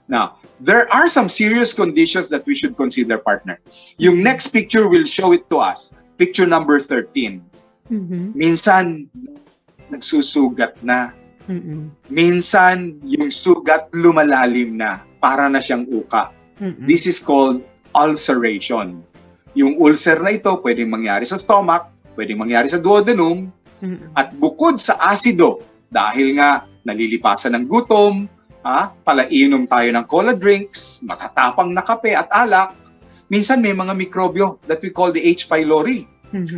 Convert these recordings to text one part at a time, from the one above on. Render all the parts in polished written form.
Now, there are some serious conditions that we should consider, partner. Yung next picture will show it to us. Picture number 13. Minsan, nagsusugat na. Minsan, yung sugat lumalalim na. Para na siyang uka. This is called ulceration. Yung ulcer na ito, pwedeng mangyari sa stomach, pwedeng mangyari sa duodenum, at bukod sa asido, dahil nga nalilipasan ng gutom, palainom tayo ng cola drinks, matatapang na kape at alak, minsan may mga mikrobyo that we call the H. pylori.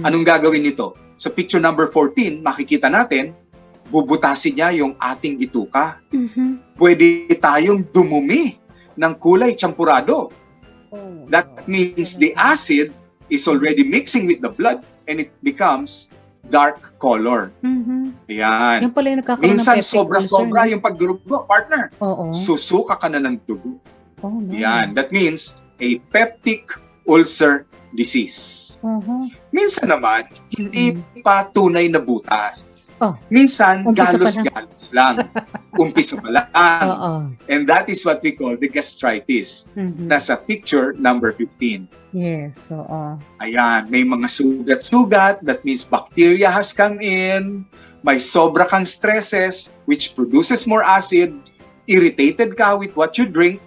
Anong gagawin nito? Sa picture number 14, makikita natin, bubutasin niya yung ating bituka. Pwede tayong dumumi ng kulay champurado. That means the acid is already mixing with the blood and it becomes dark color. Ayan. Yan pala yung nagkakaroon ng Minsan peptic sobra-sobra ulcer, yung pagdurugo, partner. Oo. Susuka ka na ng dugo. Oh, no. Ayan. That means a peptic ulcer disease. Minsan naman, hindi pa tunay na butas. Minsan, Umpisa pa galos-galos lang. Umpisa pa lang. Oo. And that is what we call the gastritis. Nasa picture number 15. Yes, oo. Ayan, may mga sugat-sugat, that means bacteria has come in, may sobra kang stresses, which produces more acid, irritated ka with what you drink,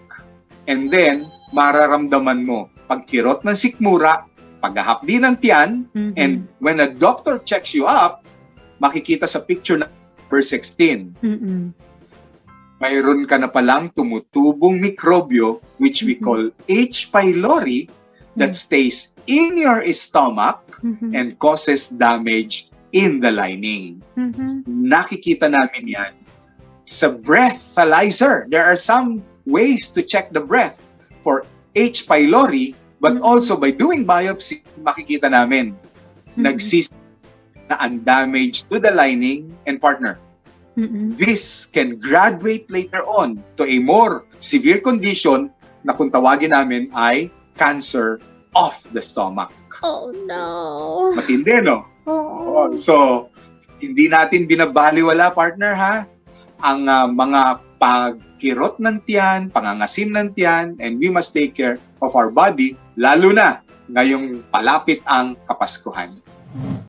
and then, mararamdaman mo, pagkirot ng sikmura, paghahapdi ng tiyan, and when a doctor checks you up, makikita sa picture number 16, mayroon ka na palang tumutubong mikrobyo, which we call H. pylori, that stays in your stomach and causes damage in the lining. Nakikita namin yan sa breathalyzer. There are some ways to check the breath for H. pylori, but also by doing biopsy, makikita namin nagsis na ang damage to the lining and partner. This can graduate later on to a more severe condition na kung tawagin namin ay cancer of the stomach. Oh, no. Matindi, no? Oo. So, hindi natin binabaliwala, partner, ha? Ang mga pagkirot ng tiyan, pangangasim ng tiyan, and we must take care of our body, lalo na ngayong palapit ang Kapaskuhan.